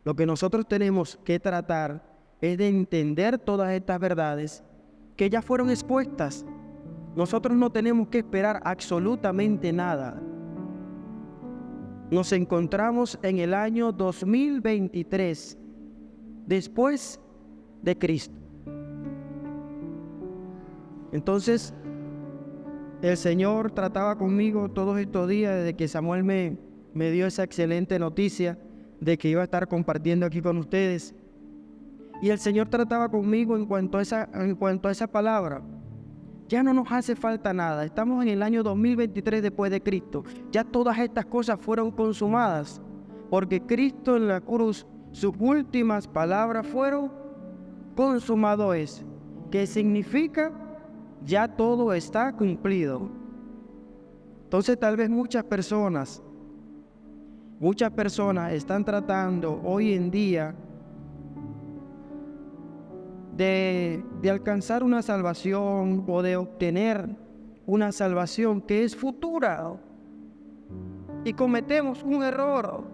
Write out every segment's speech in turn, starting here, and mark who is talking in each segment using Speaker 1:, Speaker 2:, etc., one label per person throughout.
Speaker 1: Lo que nosotros tenemos que tratar es de entender todas estas verdades que ya fueron expuestas. Nosotros no tenemos que esperar absolutamente nada. Nos encontramos en el año 2023, después de Cristo. Entonces, el Señor trataba conmigo todos estos días desde que Samuel me dio esa excelente noticia de que iba a estar compartiendo aquí con ustedes. Y el Señor trataba conmigo en cuanto a esa palabra. Ya no nos hace falta nada. Estamos en el año 2023 después de Cristo. Ya todas estas cosas fueron consumadas. Porque Cristo en la cruz, sus últimas palabras fueron: consumado es. ¿Qué significa? Ya todo está cumplido. Entonces tal vez muchas personas están tratando hoy en día de alcanzar una salvación o de obtener una salvación que es futura. Y cometemos un error.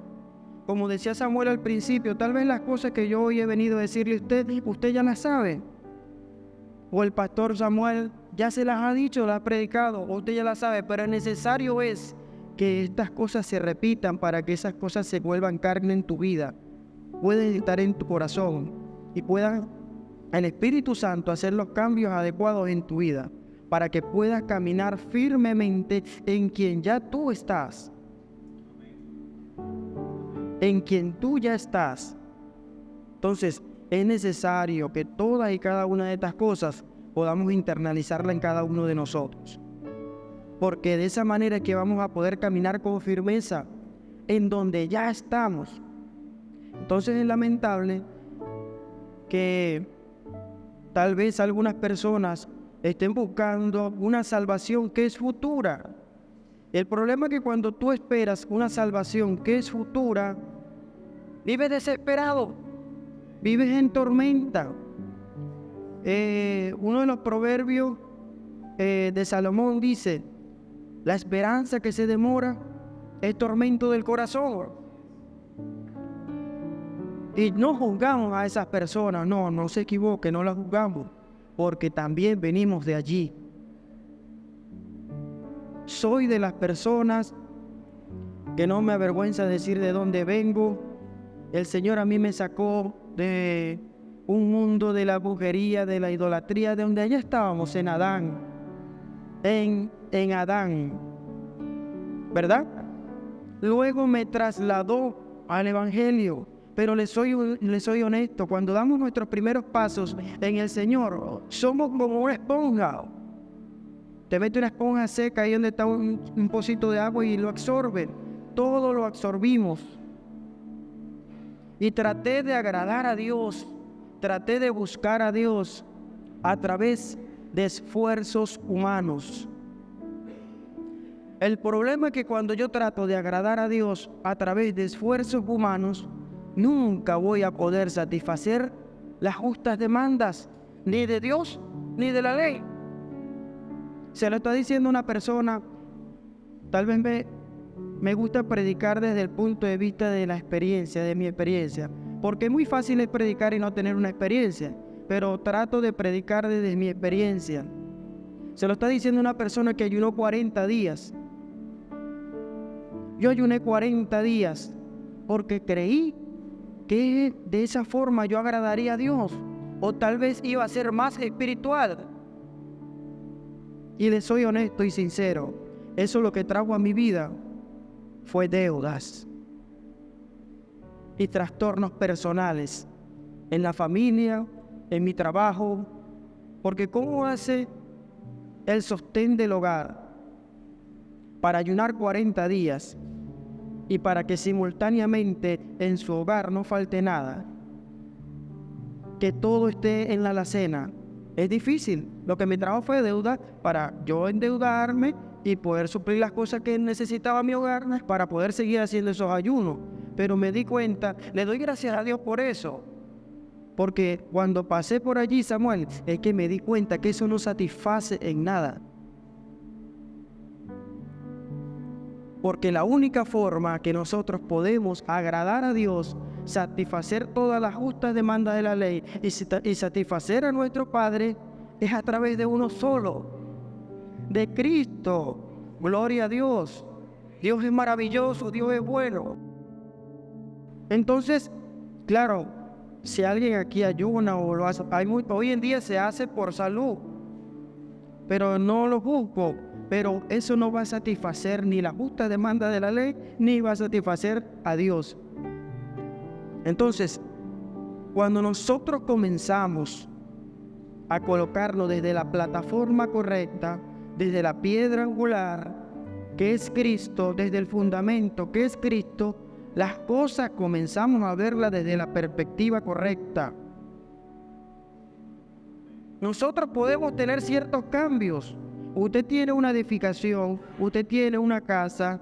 Speaker 1: Como decía Samuel al principio, tal vez las cosas que yo hoy he venido a decirle a usted ya las sabe. O el pastor Samuel ya se las ha dicho, las ha predicado, o usted ya las sabe, pero necesario es que estas cosas se repitan para que esas cosas se vuelvan carne en tu vida, pueden estar en tu corazón y puedan el Espíritu Santo hacer los cambios adecuados en tu vida para que puedas caminar firmemente en quien ya tú estás, en quien tú ya estás. Entonces, es necesario que todas y cada una de estas cosas podamos internalizarla en cada uno de nosotros. Porque de esa manera es que vamos a poder caminar con firmeza en donde ya estamos. Entonces es lamentable que tal vez algunas personas estén buscando una salvación que es futura. El problema es que cuando tú esperas una salvación que es futura, vives desesperado, vives en tormenta. Uno de los proverbios de Salomón dice: la esperanza que se demora es tormento del corazón. Y no juzgamos a esas personas, no se equivoque, no las juzgamos, porque también venimos de allí. Soy de las personas que no me avergüenza decir de dónde vengo. El Señor a mí me sacó de un mundo de la brujería, de la idolatría, de donde allá estábamos en Adán, en Adán, ¿verdad? Luego me trasladó al Evangelio. Pero le soy honesto, cuando damos nuestros primeros pasos en el Señor, somos como una esponja. Te mete una esponja seca ahí donde está un pocito de agua y lo absorbe. Todo lo absorbimos. Y traté de agradar a Dios, traté de buscar a Dios a través de esfuerzos humanos. El problema es que cuando yo trato de agradar a Dios a través de esfuerzos humanos, nunca voy a poder satisfacer las justas demandas, ni de Dios, ni de la ley. Se lo está diciendo una persona, tal vez me gusta predicar desde el punto de vista de la experiencia, de mi experiencia, porque es muy fácil es predicar y no tener una experiencia, pero trato de predicar desde mi experiencia. Se lo está diciendo una persona que ayunó 40 días. Yo ayuné 40 días porque creí que de esa forma yo agradaría a Dios, o tal vez iba a ser más espiritual. Y le soy honesto y sincero, eso lo que trajo a mi vida fue deudas y trastornos personales en la familia, en mi trabajo, porque ¿cómo hace el sostén del hogar para ayunar 40 días y para que simultáneamente en su hogar no falte nada, que todo esté en la alacena? Es difícil. Lo que me trajo fue deuda para yo endeudarme y poder suplir las cosas que necesitaba mi hogar para poder seguir haciendo esos ayunos. Pero me di cuenta, le doy gracias a Dios por eso, porque cuando pasé por allí, Samuel, es que me di cuenta que eso no satisface en nada. Porque la única forma que nosotros podemos agradar a Dios satisfacer todas las justas demandas de la ley y satisfacer a nuestro Padre es a través de uno solo, de Cristo. Gloria a Dios. Dios es maravilloso, Dios es bueno. Entonces, claro, si alguien aquí ayuna o lo hace, hoy en día se hace por salud, pero no lo juzgo. Pero eso no va a satisfacer ni la justa demanda de la ley, ni va a satisfacer a Dios. Entonces, cuando nosotros comenzamos a colocarnos desde la plataforma correcta, desde la piedra angular, que es Cristo, desde el fundamento, que es Cristo, las cosas comenzamos a verlas desde la perspectiva correcta. Nosotros podemos tener ciertos cambios. Usted tiene una edificación, usted tiene una casa,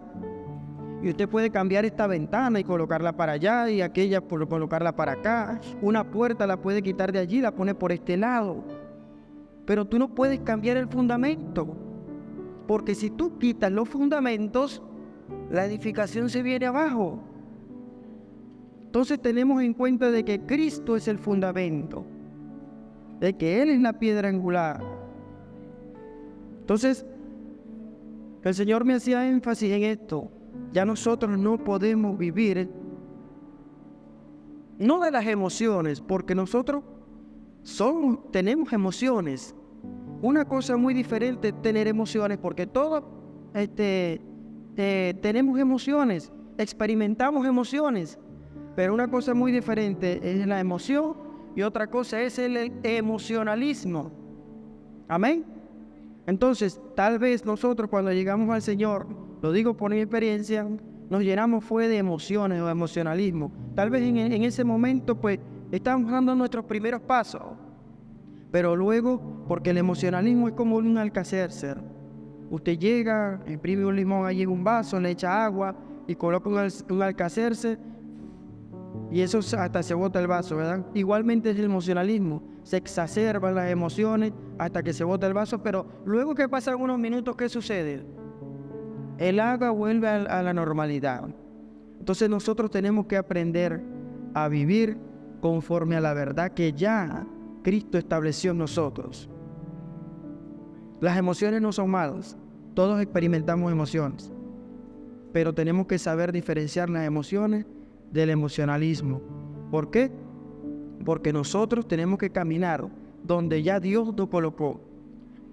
Speaker 1: y usted puede cambiar esta ventana y colocarla para allá, y aquella colocarla para acá. Una puerta la puede quitar de allí, la pone por este lado. Pero tú no puedes cambiar el fundamento, porque si tú quitas los fundamentos, la edificación se viene abajo. Entonces tenemos en cuenta de que Cristo es el fundamento, de que Él es la piedra angular. Entonces, el Señor me hacía énfasis en esto. Ya nosotros no podemos vivir, no de las emociones, porque nosotros tenemos emociones. Una cosa muy diferente es tener emociones, porque todos tenemos emociones, experimentamos emociones, pero una cosa muy diferente es la emoción y otra cosa es el emocionalismo. Amén. Entonces, tal vez nosotros cuando llegamos al Señor, lo digo por mi experiencia, nos llenamos fue de emociones o de emocionalismo. Tal vez en ese momento, pues, estamos dando nuestros primeros pasos. Pero luego, porque el emocionalismo es como un Alka-Seltzer. Usted llega, imprime un limón allí en un vaso, le echa agua y coloca un Alka-Seltzer y eso hasta se bota el vaso, ¿verdad? Igualmente es el emocionalismo. Se exacerban las emociones hasta que se bota el vaso, pero luego que pasan unos minutos, ¿qué sucede? El agua vuelve a la normalidad. Entonces nosotros tenemos que aprender a vivir conforme a la verdad que ya Cristo estableció en nosotros. Las emociones no son malas, todos experimentamos emociones, pero tenemos que saber diferenciar las emociones del emocionalismo. ¿Por qué? Porque nosotros tenemos que caminar donde ya Dios nos colocó.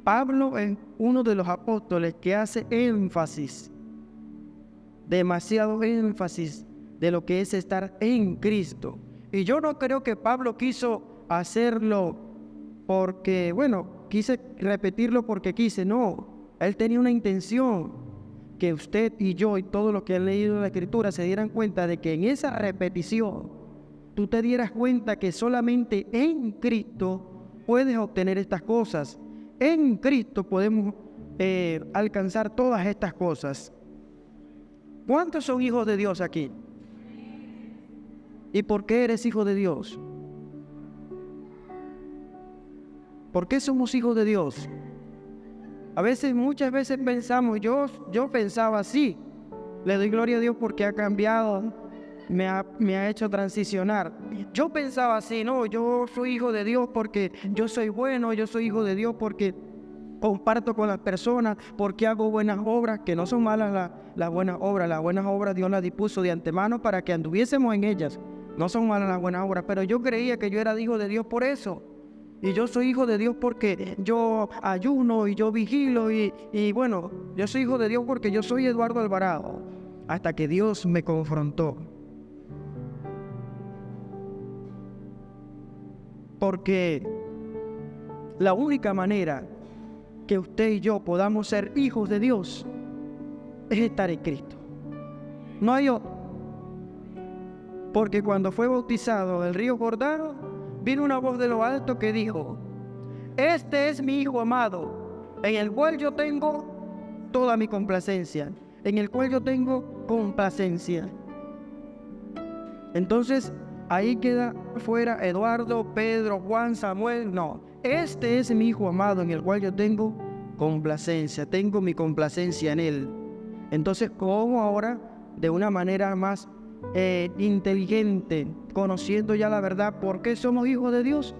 Speaker 1: Pablo es uno de los apóstoles que hace énfasis, demasiado énfasis de lo que es estar en Cristo. Y yo no creo que Pablo quiso hacerlo porque, quise repetirlo porque quise. No, él tenía una intención, que usted y yo y todos los que han leído la Escritura se dieran cuenta de que en esa repetición tú te dieras cuenta que solamente en Cristo puedes obtener estas cosas. En Cristo podemos alcanzar todas estas cosas. ¿Cuántos son hijos de Dios aquí? ¿Y por qué eres hijo de Dios? ¿Por qué somos hijos de Dios? Muchas veces pensamos, yo pensaba así. Le doy gloria a Dios porque ha cambiado, me ha hecho transicionar. Yo pensaba así, no, yo soy hijo de Dios porque yo soy bueno, yo soy hijo de Dios porque comparto con las personas, porque hago buenas obras, que no son malas las buenas obras. Las buenas obras Dios las dispuso de antemano para que anduviésemos en ellas. No son malas las buenas obras, pero yo creía que yo era hijo de Dios por eso. Y yo soy hijo de Dios porque yo ayuno y yo vigilo y yo soy hijo de Dios porque yo soy Eduardo Alvarado. Hasta que Dios me confrontó. Porque la única manera que usted y yo podamos ser hijos de Dios es estar en Cristo. No hay otro. Porque cuando fue bautizado en el río Jordán, vino una voz de lo alto que dijo: este es mi Hijo amado, en el cual yo tengo toda mi complacencia. En el cual yo tengo complacencia. Entonces, ahí queda fuera Eduardo, Pedro, Juan, Samuel. No, este es mi Hijo amado, en el cual yo tengo complacencia. Tengo mi complacencia en Él. Entonces, ¿cómo ahora, de una manera más inteligente, conociendo ya la verdad. ¿Por qué somos hijos de Dios?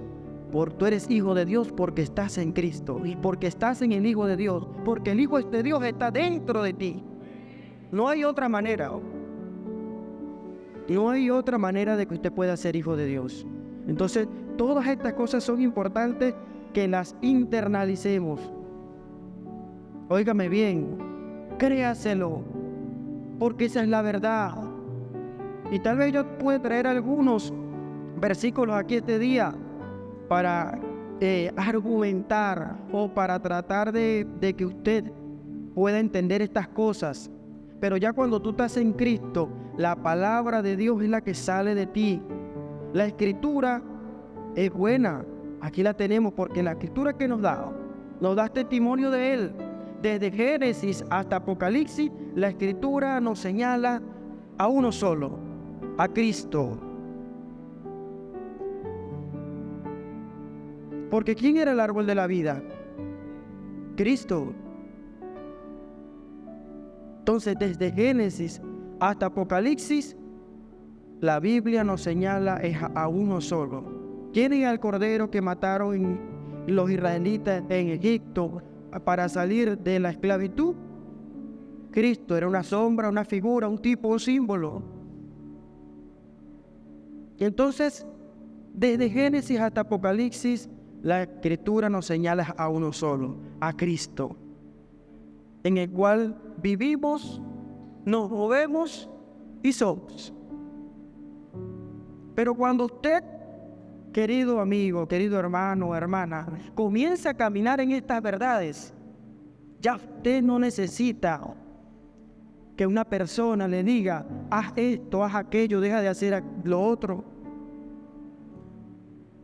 Speaker 1: Tú eres hijo de Dios porque estás en Cristo y porque estás en el Hijo de Dios, porque el Hijo de Dios está dentro de ti. No hay otra manera. No hay otra manera de que usted pueda ser hijo de Dios. Entonces, todas estas cosas son importantes que las internalicemos. Óigame bien, créaselo, porque esa es la verdad. Y tal vez yo pueda traer algunos versículos aquí este día para argumentar o para tratar de que usted pueda entender estas cosas. Pero ya cuando tú estás en Cristo, la palabra de Dios es la que sale de ti. La Escritura es buena. Aquí la tenemos porque la Escritura que nos da testimonio de Él. Desde Génesis hasta Apocalipsis, la Escritura nos señala a uno solo, a Cristo. Porque ¿quién era el árbol de la vida? Cristo. Entonces, desde Génesis hasta Apocalipsis, la Biblia nos señala a uno solo. ¿Quién era el cordero que mataron los israelitas en Egipto para salir de la esclavitud? Cristo era una sombra, una figura, un tipo, un símbolo. Y entonces, desde Génesis hasta Apocalipsis, la Escritura nos señala a uno solo, a Cristo, en el cual vivimos, nos movemos y somos. Pero cuando usted, querido amigo, querido hermano o hermana, comienza a caminar en estas verdades, ya usted no necesita que una persona le diga, haz esto, haz aquello, deja de hacer lo otro.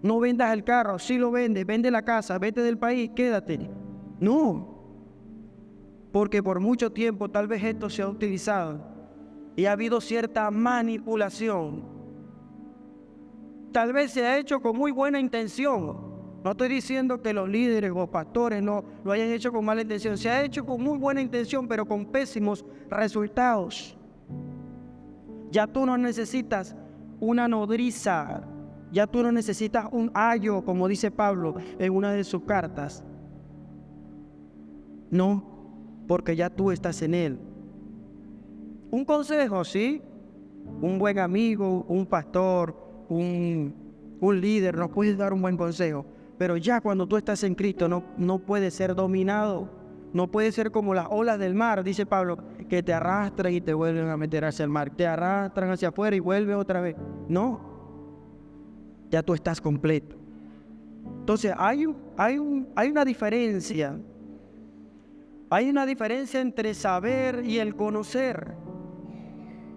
Speaker 1: No vendas el carro, si lo vendes, vende la casa, vete del país, quédate. No, porque por mucho tiempo tal vez esto se ha utilizado y ha habido cierta manipulación. Tal vez se ha hecho con muy buena intención. No estoy diciendo que los líderes o pastores no lo hayan hecho con mala intención. Se ha hecho con muy buena intención, pero con pésimos resultados. Ya tú no necesitas una nodriza. Ya tú no necesitas un ayo, como dice Pablo en una de sus cartas. No, porque ya tú estás en Él. Un consejo, ¿sí? Un buen amigo, un pastor, un líder nos puede dar un buen consejo. Pero ya cuando tú estás en Cristo no puedes ser dominado. No puede ser como las olas del mar, dice Pablo, que te arrastran y te vuelven a meter hacia el mar. Te arrastran hacia afuera y vuelve otra vez. No. Ya tú estás completo. Entonces hay una diferencia. Hay una diferencia entre saber y el conocer.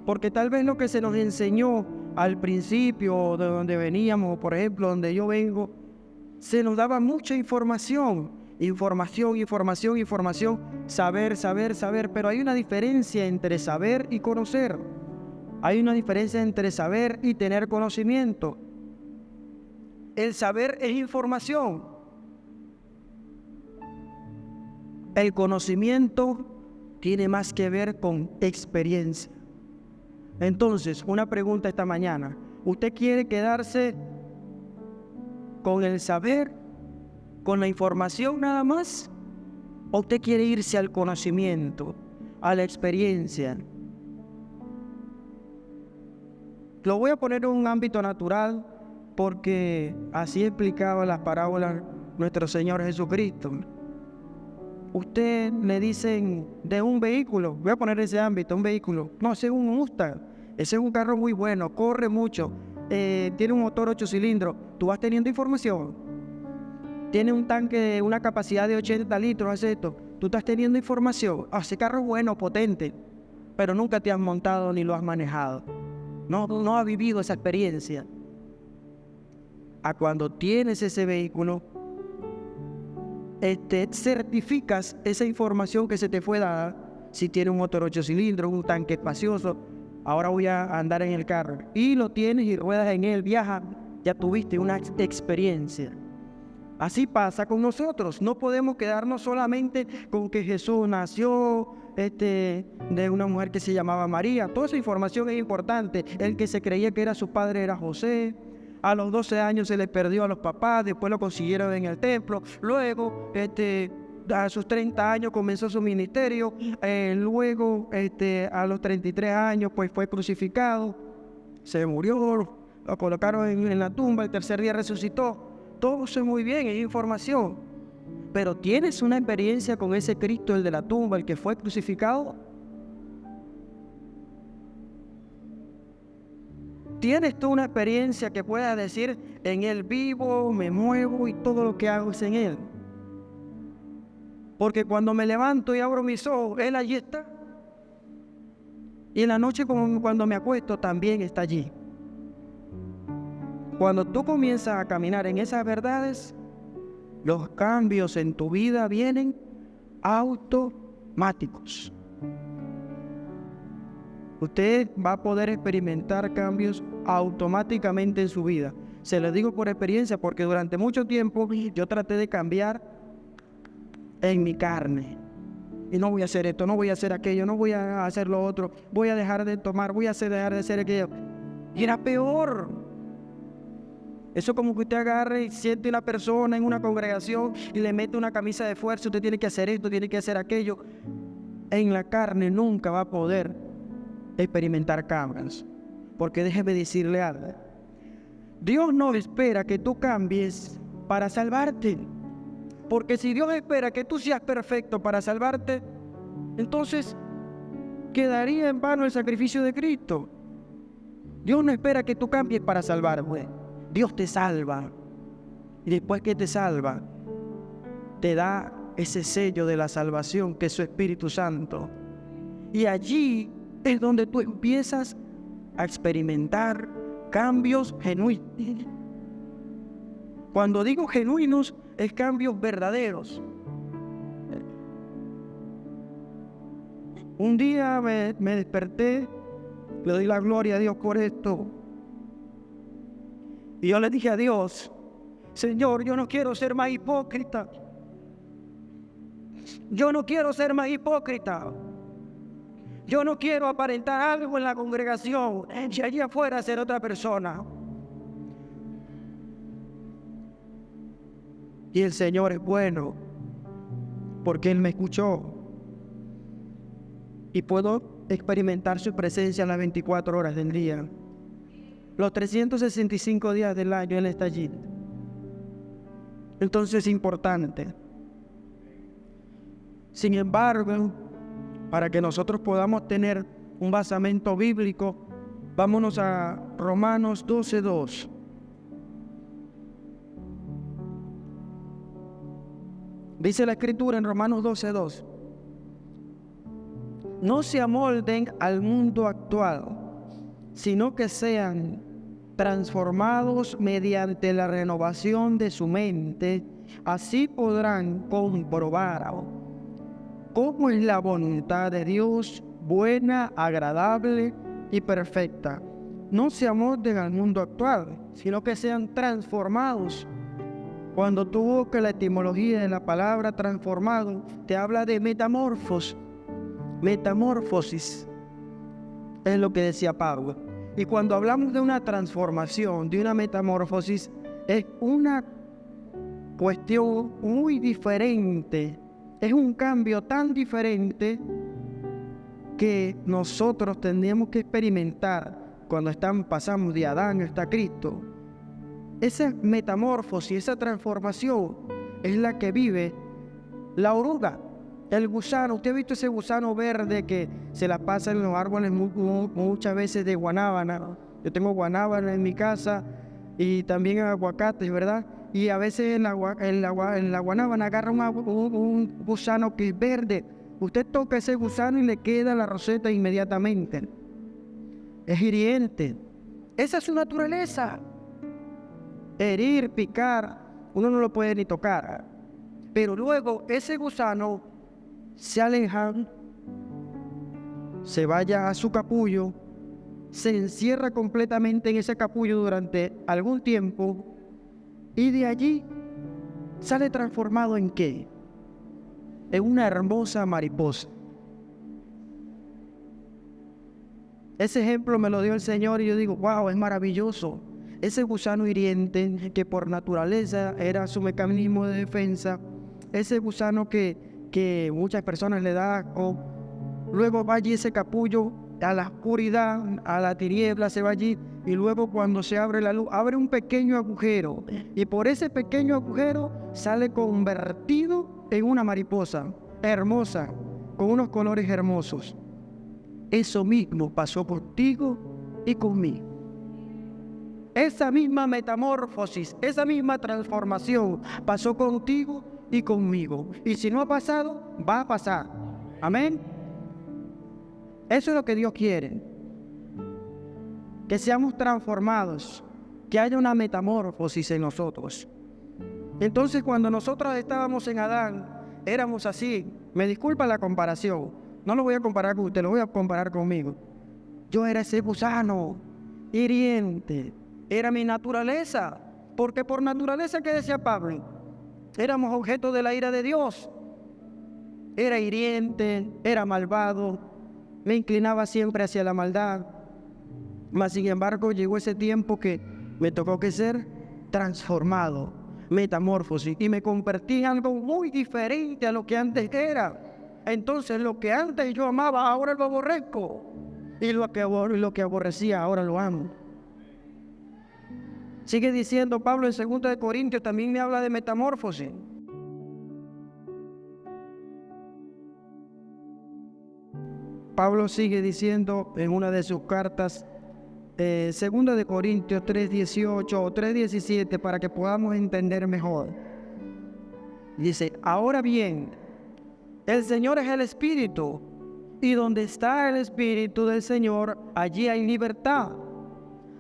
Speaker 1: Porque tal vez lo que se nos enseñó al principio, de donde veníamos, por ejemplo, donde yo vengo, se nos daba mucha información. Información. Saber. Pero hay una diferencia entre saber y conocer. Hay una diferencia entre saber y tener conocimiento. El saber es información. El conocimiento tiene más que ver con experiencia. Entonces, una pregunta esta mañana. ¿Usted quiere quedarse con el saber, con la información nada más? ¿O usted quiere irse al conocimiento, a la experiencia? Lo voy a poner en un ámbito natural, porque así explicaba las parábolas nuestro Señor Jesucristo. Usted le dicen de un vehículo, voy a poner ese ámbito, un vehículo. No, ese es un Mustang, ese es un carro muy bueno, corre mucho, tiene un motor 8 cilindros. Tú vas teniendo información. Tiene un tanque, una capacidad de 80 litros, hace esto. Tú estás teniendo información. Ese carro es bueno, potente, pero nunca te has montado ni lo has manejado. No has vivido esa experiencia. A cuando tienes ese vehículo, certificas esa información que se te fue dada. Si tiene un motor 8 cilindros, un tanque espacioso, ahora voy a andar en el carro. Y lo tienes y ruedas en él, viajas, ya tuviste una experiencia. Así pasa con nosotros. No podemos quedarnos solamente con que Jesús nació, de una mujer que se llamaba María. Toda esa información es importante. El que se creía que era su padre era José. A los 12 años se le perdió a los papás, después lo consiguieron en el templo. Luego, a sus 30 años comenzó su ministerio. Luego, a los 33 años, pues fue crucificado. Se murió, lo colocaron en la tumba, el tercer día resucitó. Todo eso es muy bien, es información. Pero ¿tienes una experiencia con ese Cristo, el de la tumba, el que fue crucificado? ¿Tienes tú una experiencia que puedas decir, en Él vivo, me muevo y todo lo que hago es en Él? Porque cuando me levanto y abro mis ojos, Él allí está. Y en la noche cuando me acuesto, también está allí. Cuando tú comienzas a caminar en esas verdades, los cambios en tu vida vienen automáticos. Usted va a poder experimentar cambios automáticamente en su vida. Se lo digo por experiencia, porque durante mucho tiempo yo traté de cambiar en mi carne. Y no voy a hacer esto, no voy a hacer aquello, no voy a hacer lo otro, voy a dejar de tomar, dejar de hacer aquello. Y era peor. Eso como que usted agarre y siente una persona en una congregación y le mete una camisa de fuerza, usted tiene que hacer esto, tiene que hacer aquello. En la carne nunca va a poder experimentar cambios. Porque déjeme decirle algo. Dios no espera que tú cambies para salvarte. Porque si Dios espera que tú seas perfecto para salvarte, entonces quedaría en vano el sacrificio de Cristo. Dios no espera que tú cambies para salvarte. Dios te salva. Y después que te salva, te da ese sello de la salvación que es su Espíritu Santo. Y allí es donde tú empiezas a experimentar cambios genuinos. Cuando digo genuinos, es cambios verdaderos. Un día me desperté, le doy la gloria a Dios por esto. Y yo le dije a Dios, Señor, yo no quiero ser más hipócrita. Yo no quiero ser más hipócrita. Yo no quiero aparentar algo en la congregación y allí afuera ser otra persona. Y el Señor es bueno, porque Él me escuchó. Y puedo experimentar su presencia las 24 horas del día. Los 365 días del año Él está allí. Entonces es importante. Sin embargo, para que nosotros podamos tener un basamento bíblico, vámonos a Romanos 12:2. Dice la Escritura en Romanos 12:2. No se amolden al mundo actual, sino que sean transformados mediante la renovación de su mente. Así podrán comprobar cómo es la voluntad de Dios, buena, agradable y perfecta. No se amolden al mundo actual, sino que sean transformados. Cuando tú buscas la etimología de la palabra transformado, te habla de metamorfosis. Metamorfosis es lo que decía Pablo. Y cuando hablamos de una transformación, de una metamorfosis, es una cuestión muy diferente. Es un cambio tan diferente que nosotros tendríamos que experimentar cuando pasamos de Adán hasta Cristo. Esa metamorfosis, esa transformación es la que vive la oruga, el gusano. ¿Usted ha visto ese gusano verde que se la pasa en los árboles muchas veces de guanábana? Yo tengo guanábana en mi casa y también aguacates, ¿verdad? Y a veces en la guanábana agarra un gusano que es verde. Usted toca ese gusano y le queda la roseta inmediatamente. Es hiriente. Esa es su naturaleza. Herir, picar, uno no lo puede ni tocar. Pero luego ese gusano se aleja, se vaya a su capullo, se encierra completamente en ese capullo durante algún tiempo y de allí sale transformado ¿en qué? En una hermosa mariposa. Ese ejemplo me lo dio el Señor y yo digo, wow, es maravilloso. Ese gusano hiriente que por naturaleza era su mecanismo de defensa, ese gusano que muchas personas le dan, o luego va allí ese capullo a la oscuridad, a la tiniebla, se va allí y luego cuando se abre la luz, abre un pequeño agujero y por ese pequeño agujero sale convertido en una mariposa hermosa, con unos colores hermosos. Eso mismo pasó contigo y conmigo. Esa misma metamorfosis, esa misma transformación pasó contigo y conmigo. Y si no ha pasado, va a pasar. Amén. Eso es lo que Dios quiere. Que seamos transformados, que haya una metamorfosis en nosotros. Entonces, cuando nosotros estábamos en Adán, éramos así. Me disculpa la comparación. No lo voy a comparar con usted, lo voy a comparar conmigo. Yo era ese gusano hiriente. Era mi naturaleza. Porque por naturaleza, ¿qué decía Pablo? Éramos objeto de la ira de Dios. Era hiriente, era malvado, me inclinaba siempre hacia la maldad. Mas sin embargo llegó ese tiempo que me tocó que ser transformado, metamorfosis, y me convertí en algo muy diferente a lo que antes era. Entonces lo que antes yo amaba, ahora lo aborrezco, y lo que aborrecía, ahora lo amo. Sigue diciendo Pablo en 2 de Corintios, también me habla de metamorfosis. Pablo sigue diciendo en una de sus cartas, 2 de Corintios 3:18 o 3:17, para que podamos entender mejor. Dice, ahora bien, el Señor es el Espíritu, y donde está el Espíritu del Señor, allí hay libertad.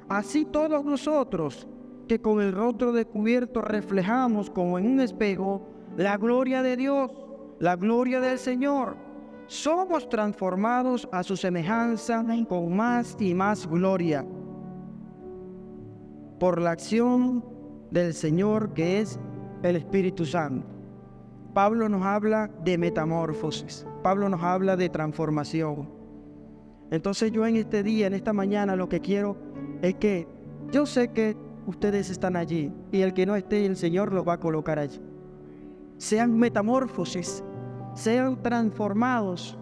Speaker 1: Así todos nosotros, que con el rostro descubierto reflejamos como en un espejo la gloria de Dios, la gloria del Señor, somos transformados a su semejanza con más y más gloria por la acción del Señor, que es el Espíritu Santo. Pablo nos habla de metamorfosis, Pablo nos habla de transformación. Entonces yo en este día, en esta mañana, lo que quiero es que yo sé que ustedes están allí y el que no esté, el Señor los va a colocar allí. Sean metamorfosis, sean transformados,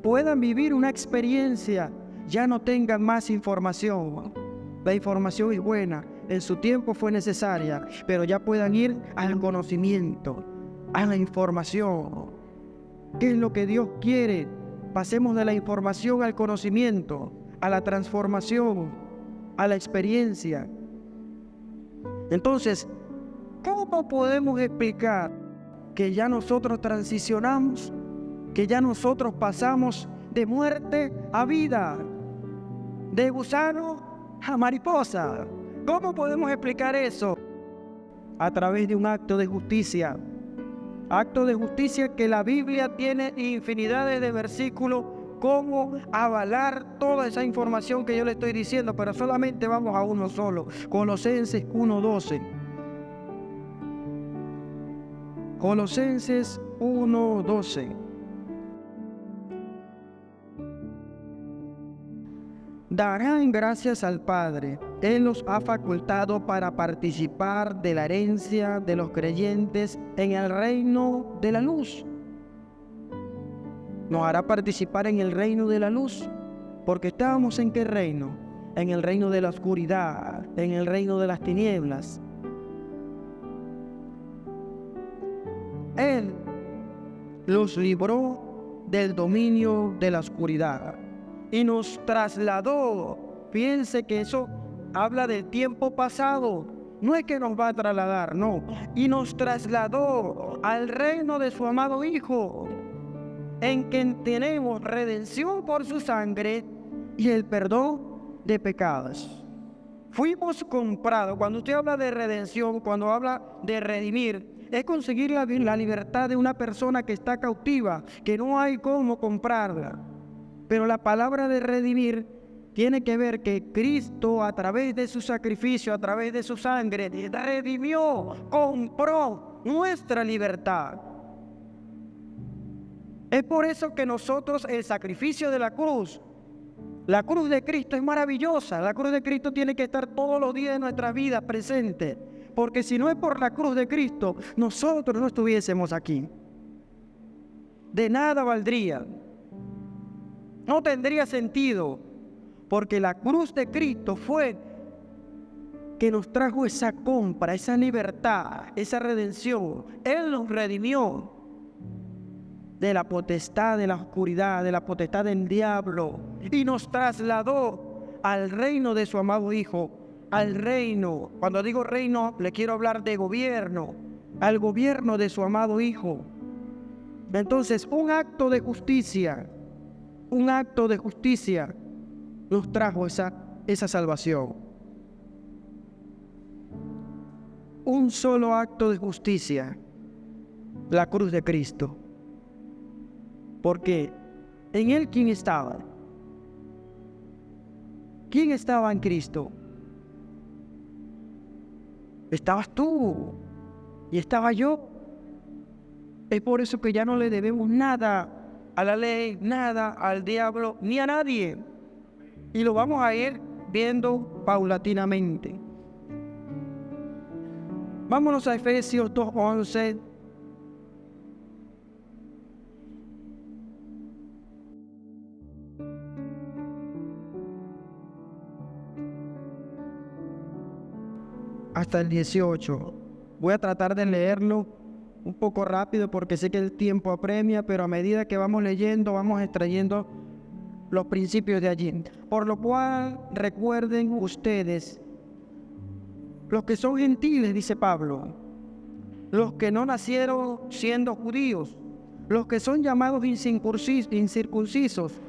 Speaker 1: puedan vivir una experiencia, ya no tengan más información. La información es buena, en su tiempo fue necesaria, pero ya puedan ir al conocimiento, a la información. ¿Qué es lo que Dios quiere? Pasemos de la información al conocimiento, a la transformación, a la experiencia. Entonces, ¿cómo podemos explicar que ya nosotros transicionamos, que ya nosotros pasamos de muerte a vida, de gusano a mariposa? ¿Cómo podemos explicar eso? A través de un acto de justicia. Acto de justicia que la Biblia tiene infinidades de versículos cómo avalar toda esa información que yo le estoy diciendo, pero solamente vamos a uno solo, Colosenses 1:12. Colosenses 1:12. Darán gracias al Padre. Él los ha facultado para participar de la herencia de los creyentes en el reino de la luz. Nos hará participar en el reino de la luz, porque estábamos ¿en qué reino? En el reino de la oscuridad, en el reino de las tinieblas. Él los libró del dominio de la oscuridad y nos trasladó. Piense que eso habla del tiempo pasado, no es que nos va a trasladar, no. Y nos trasladó al reino de su amado Hijo, en quien tenemos redención por su sangre y el perdón de pecados. Fuimos comprados. Cuando usted habla de redención, cuando habla de redimir, es conseguir la libertad de una persona que está cautiva, que no hay cómo comprarla. Pero la palabra de redimir tiene que ver que Cristo, a través de su sacrificio, a través de su sangre, redimió, compró nuestra libertad. Es por eso que nosotros, el sacrificio de la cruz, La cruz de Cristo es maravillosa. La cruz de Cristo tiene que estar todos los días de nuestra vida presente. Porque si no es por la cruz de Cristo, nosotros no estuviésemos aquí. De nada valdría. No tendría sentido. Porque la cruz de Cristo fue que nos trajo esa compra, esa libertad, esa redención. Él nos redimió de la potestad de la oscuridad, de la potestad del diablo, y nos trasladó al reino de su amado Hijo, al reino. Cuando digo reino, le quiero hablar de gobierno, al gobierno de su amado Hijo. Entonces, un acto de justicia nos trajo esa salvación. Un solo acto de justicia, la cruz de Cristo. Porque en Él, ¿quién estaba? ¿Quién estaba en Cristo? Estabas tú y estaba yo. Es por eso que ya no le debemos nada a la ley, nada al diablo, ni a nadie. Y lo vamos a ir viendo paulatinamente. Vámonos a Efesios 2:11. Hasta el 18. Voy a tratar de leerlo un poco rápido porque sé que el tiempo apremia, pero a medida que vamos leyendo, vamos extrayendo los principios de allí. Por lo cual, recuerden ustedes, los que son gentiles, dice Pablo, los que no nacieron siendo judíos, los que son llamados incircuncisos,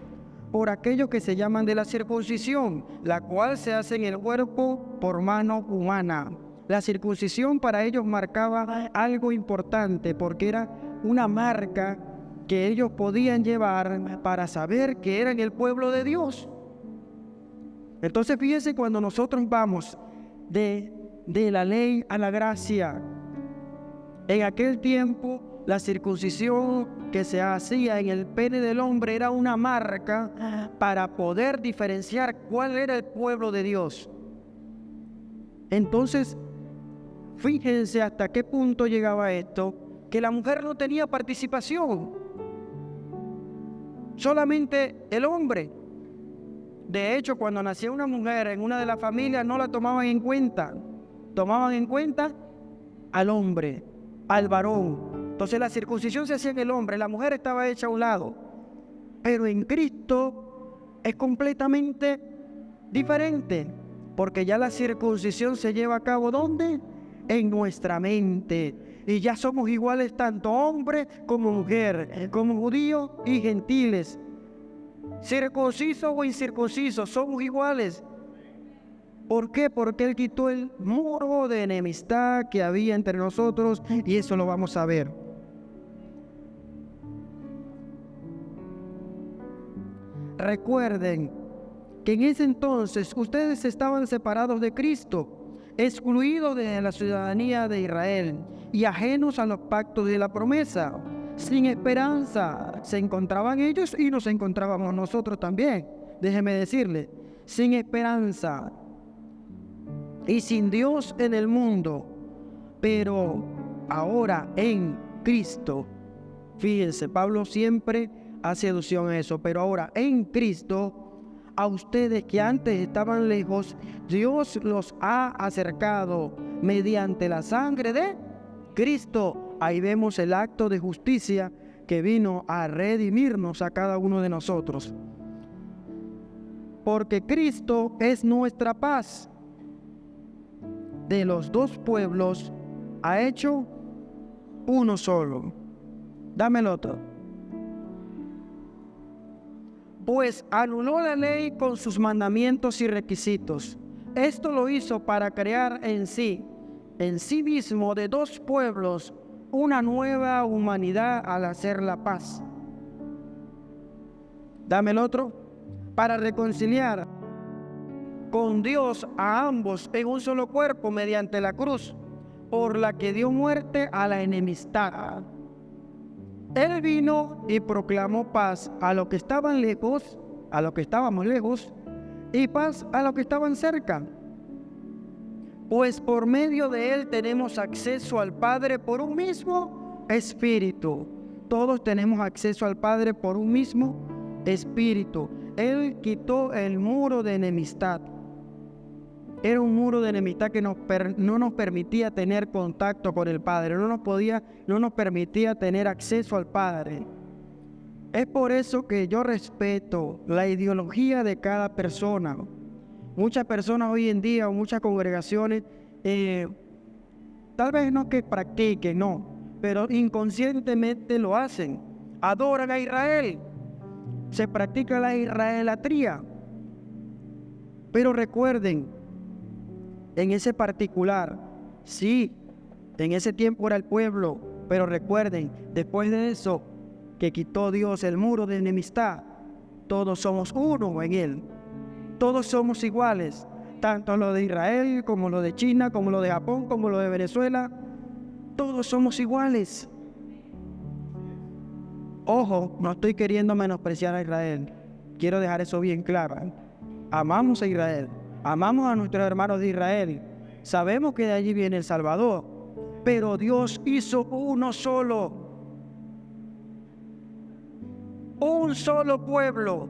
Speaker 1: por aquellos que se llaman de la circuncisión, la cual se hace en el cuerpo por mano humana. La circuncisión para ellos marcaba algo importante porque era una marca que ellos podían llevar para saber que eran el pueblo de Dios. Entonces fíjense, cuando nosotros vamos de la ley a la gracia, en aquel tiempo la circuncisión que se hacía en el pene del hombre era una marca para poder diferenciar cuál era el pueblo de Dios. Entonces, fíjense hasta qué punto llegaba esto, que la mujer no tenía participación, solamente el hombre. De hecho, cuando nacía una mujer en una de las familias, no la tomaban en cuenta al hombre, al varón. Entonces la circuncisión se hacía en el hombre, la mujer estaba hecha a un lado. Pero en Cristo es completamente diferente, porque ya la circuncisión se lleva a cabo, ¿dónde? En nuestra mente. Y ya somos iguales tanto hombre como mujer, como judíos y gentiles. Circuncisos o incircuncisos, somos iguales. ¿Por qué? Porque Él quitó el muro de enemistad que había entre nosotros, y eso lo vamos a ver. Recuerden que en ese entonces ustedes estaban separados de Cristo, excluidos de la ciudadanía de Israel y ajenos a los pactos de la promesa. Sin esperanza se encontraban ellos y nos encontrábamos nosotros también. Déjeme decirle, sin esperanza y sin Dios en el mundo, pero ahora en Cristo. Fíjense, Pablo siempre hace alusión a eso, pero ahora en Cristo, a ustedes que antes estaban lejos, Dios los ha acercado mediante la sangre de Cristo. Ahí vemos el acto de justicia que vino a redimirnos a cada uno de nosotros. Porque Cristo es nuestra paz. De los dos pueblos ha hecho uno solo. Dame el otro. Pues anuló la ley con sus mandamientos y requisitos. Esto lo hizo para crear en sí mismo de dos pueblos una nueva humanidad al hacer la paz. Dame el otro. Para reconciliar con Dios a ambos en un solo cuerpo mediante la cruz, por la que dio muerte a la enemistad. Él vino y proclamó paz a los que estaban lejos a los que estábamos lejos y paz a los que estaban cerca. Pues por medio de Él tenemos acceso al Padre por un mismo Espíritu. Todos tenemos acceso al Padre por un mismo Espíritu. Él quitó el muro de enemistad. Era un muro de enemistad que no nos permitía tener contacto con el Padre, no nos permitía tener acceso al Padre. Es por eso que yo respeto la ideología de cada persona. Muchas personas hoy en día, o muchas congregaciones, tal vez no que practiquen, no, pero inconscientemente lo hacen. Adoran a Israel, se practica la israelatría. Pero recuerden, en ese particular, sí, en ese tiempo era el pueblo, pero recuerden, después de eso, que quitó Dios el muro de enemistad, todos somos uno en Él. Todos somos iguales, tanto lo de Israel, como lo de China, como lo de Japón, como lo de Venezuela. Todos somos iguales. Ojo, no estoy queriendo menospreciar a Israel. Quiero dejar eso bien claro. Amamos a Israel, amamos a nuestros hermanos de Israel. Sabemos que de allí viene el Salvador, pero Dios hizo uno solo. Un solo pueblo,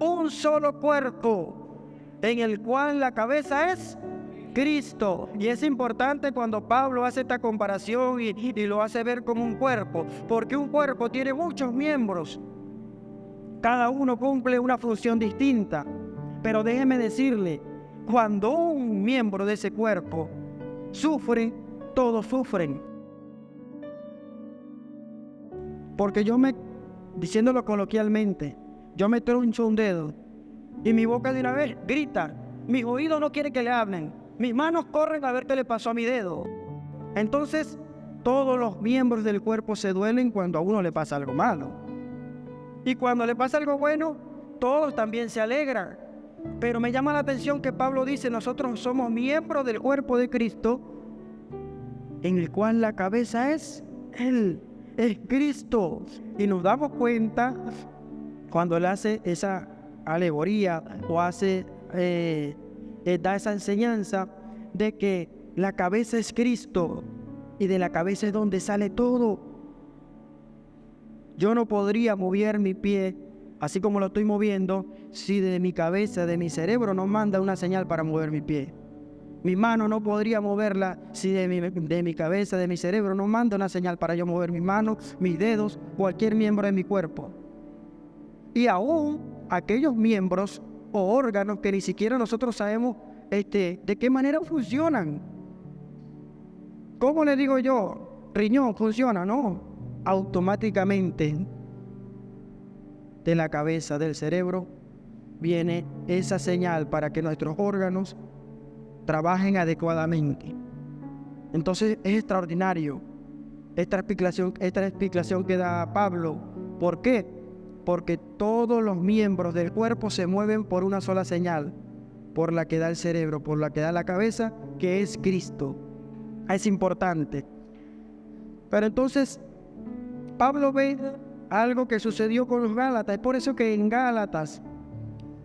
Speaker 1: un solo cuerpo, en el cual la cabeza es Cristo. Y es importante cuando Pablo hace esta comparación y lo hace ver como un cuerpo, porque un cuerpo tiene muchos miembros. Cada uno cumple una función distinta. Pero déjeme decirle, cuando un miembro de ese cuerpo sufre, todos sufren. Porque diciéndolo coloquialmente, yo me troncho un dedo y mi boca de una vez grita, mis oídos no quieren que le hablen, mis manos corren a ver qué le pasó a mi dedo. Entonces, todos los miembros del cuerpo se duelen cuando a uno le pasa algo malo. Y cuando le pasa algo bueno, todos también se alegran. Pero me llama la atención que Pablo dice, nosotros somos miembros del cuerpo de Cristo, en el cual la cabeza es Él. Es Cristo. Y nos damos cuenta cuando Él hace esa alegoría o da esa enseñanza de que la cabeza es Cristo y de la cabeza es donde sale todo. Yo no podría mover mi pie así como lo estoy moviendo si de mi cabeza, de mi cerebro no manda una señal para mover mi pie. Mi mano no podría moverla si de mi cabeza, de mi cerebro no manda una señal para yo mover mis manos, mis dedos, cualquier miembro de mi cuerpo. Y aún aquellos miembros o órganos que ni siquiera nosotros sabemos de qué manera funcionan. ¿Cómo le digo yo? Riñón funciona, ¿no? Automáticamente de la cabeza, del cerebro, viene esa señal para que nuestros órganos trabajen adecuadamente. Entonces es extraordinario esta explicación que da Pablo. ¿Por qué? Porque todos los miembros del cuerpo se mueven por una sola señal, por la que da el cerebro, por la que da la cabeza, que es Cristo. Es importante. Pero entonces Pablo ve algo que sucedió con los Gálatas. Es por eso que en Gálatas,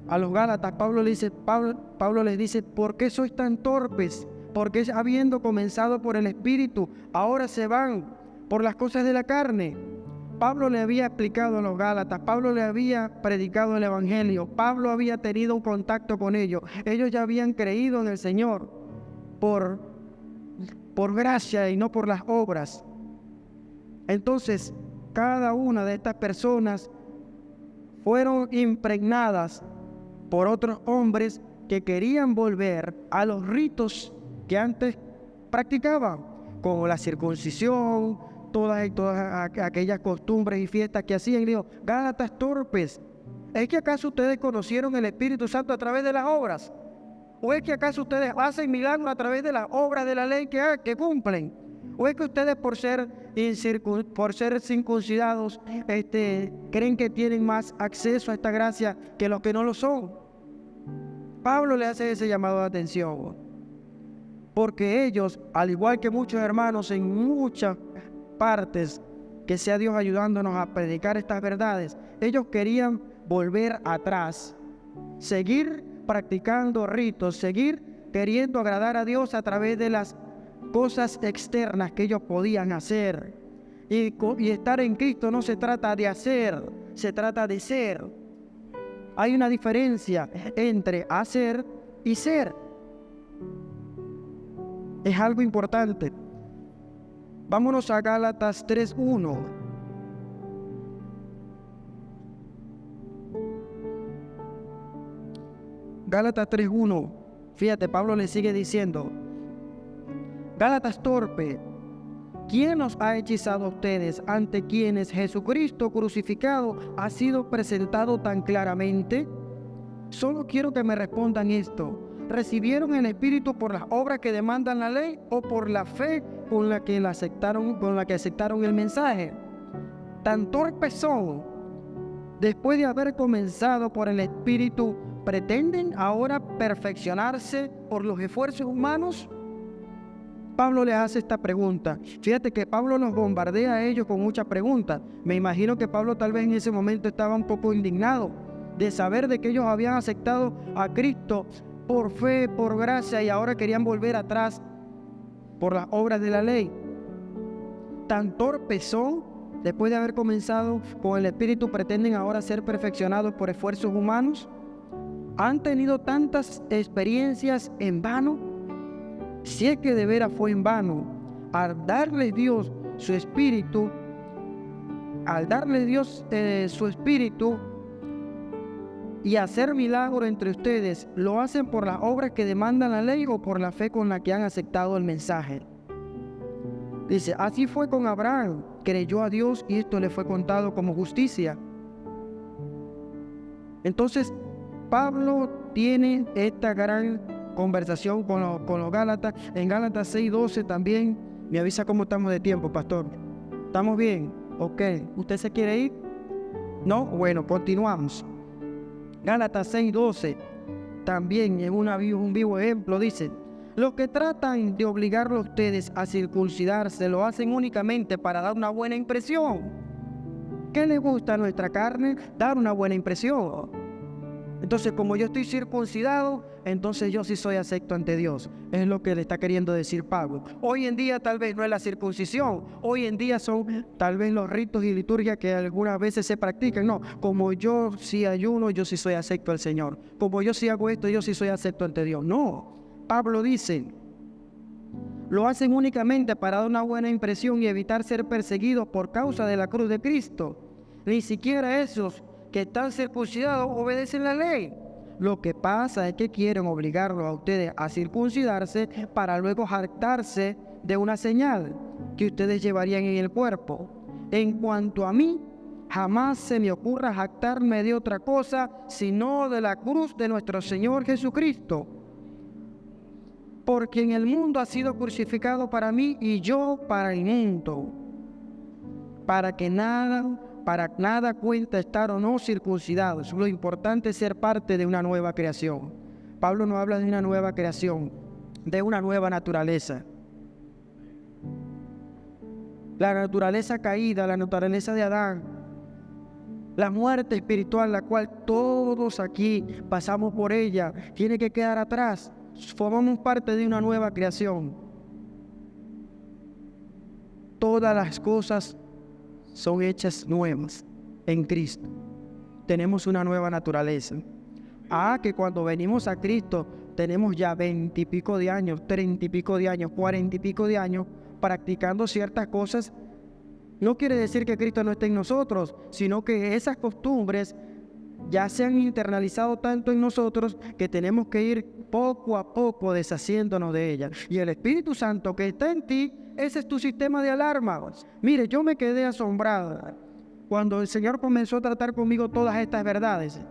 Speaker 1: a los Gálatas, Pablo les dice, ¿por qué sois tan torpes? Porque habiendo comenzado por el Espíritu, ahora se van por las cosas de la carne. Pablo le había explicado a los Gálatas, Pablo le había predicado el Evangelio, Pablo había tenido un contacto con ellos. Ellos ya habían creído en el Señor por gracia y no por las obras. Entonces, cada una de estas personas fueron impregnadas por otros hombres que querían volver a los ritos que antes practicaban, como la circuncisión, todas aquellas costumbres y fiestas que hacían. Y digo, Gálatas torpes, ¿es que acaso ustedes conocieron el Espíritu Santo a través de las obras? ¿O es que acaso ustedes hacen milagros a través de las obras de la ley que cumplen? ¿O es que ustedes por ser circuncidados creen que tienen más acceso a esta gracia que los que no lo son? Pablo le hace ese llamado de atención, porque ellos, al igual que muchos hermanos en muchas partes, que sea Dios ayudándonos a predicar estas verdades, ellos querían volver atrás, seguir practicando ritos, seguir queriendo agradar a Dios a través de las cosas externas que ellos podían hacer. Y estar en Cristo no se trata de hacer, se trata de ser. Hay una diferencia entre hacer y ser. Es algo importante. Vámonos a Gálatas 3:1. Gálatas 3:1. Fíjate, Pablo le sigue diciendo: Gálatas torpe, ¿quién os ha hechizado a ustedes, ante quienes Jesucristo crucificado ha sido presentado tan claramente? Solo quiero que me respondan esto: ¿recibieron el Espíritu por las obras que demandan la ley o por la fe con la que aceptaron el mensaje? Tan torpes son, después de haber comenzado por el Espíritu, ¿pretenden ahora perfeccionarse por los esfuerzos humanos? Pablo les hace esta pregunta. Fíjate que Pablo los bombardea a ellos con muchas preguntas. Me imagino que Pablo tal vez en ese momento estaba un poco indignado de saber de que ellos habían aceptado a Cristo por fe, por gracia, y ahora querían volver atrás por las obras de la ley. Tan torpes son, después de haber comenzado con el Espíritu, pretenden ahora ser perfeccionados por esfuerzos humanos. ¿Han tenido tantas experiencias en vano? Si es que de veras fue en vano, al darles Dios su Espíritu, y hacer milagro entre ustedes, ¿lo hacen por las obras que demandan la ley o por la fe con la que han aceptado el mensaje? Dice, así fue con Abraham, creyó a Dios y esto le fue contado como justicia. Entonces, Pablo tiene esta gran conversación con los Gálatas. En Gálatas 6:12 también. Me avisa cómo estamos de tiempo, pastor. ¿Estamos bien? Ok. ¿Usted se quiere ir? ¿No? Bueno, continuamos. Gálatas 6:12 también en un vivo ejemplo dice: los que tratan de obligarlo a ustedes a circuncidarse lo hacen únicamente para dar una buena impresión. ¿Qué le gusta a nuestra carne? Dar una buena impresión. Entonces, como yo estoy circuncidado, entonces yo sí soy acepto ante Dios. Es lo que le está queriendo decir Pablo. Hoy en día tal vez no es la circuncisión. Hoy en día son tal vez los ritos y liturgias que algunas veces se practican. No, como yo sí ayuno, yo sí soy acepto al Señor. Como yo sí hago esto, yo sí soy acepto ante Dios. No, Pablo dice, lo hacen únicamente para dar una buena impresión y evitar ser perseguidos por causa de la cruz de Cristo. Ni siquiera esos que están circuncidados obedecen la ley. Lo que pasa es que quieren obligarlos a ustedes a circuncidarse para luego jactarse de una señal que ustedes llevarían en el cuerpo. En cuanto a mí, jamás se me ocurra jactarme de otra cosa sino de la cruz de nuestro Señor Jesucristo. Porque en el mundo ha sido crucificado para mí y yo para el mundo. Para nada cuenta estar o no circuncidados. Lo importante es ser parte de una nueva creación. Pablo no habla de una nueva creación, de una nueva naturaleza. La naturaleza caída, la naturaleza de Adán, la muerte espiritual, la cual todos aquí pasamos por ella, tiene que quedar atrás. Formamos parte de una nueva creación. Todas las cosas son hechas nuevas en Cristo. Tenemos una nueva naturaleza. Que cuando venimos a Cristo tenemos ya 20 y pico de años, 30 y pico de años, 40 y pico de años practicando ciertas cosas. No quiere decir que Cristo no esté en nosotros, sino que esas costumbres ya se han internalizado tanto en nosotros que tenemos que ir poco a poco deshaciéndonos de ellas. Y el Espíritu Santo que está en ti, ese es tu sistema de alarma. Mire, yo me quedé asombrada cuando el Señor comenzó a tratar conmigo todas estas verdades,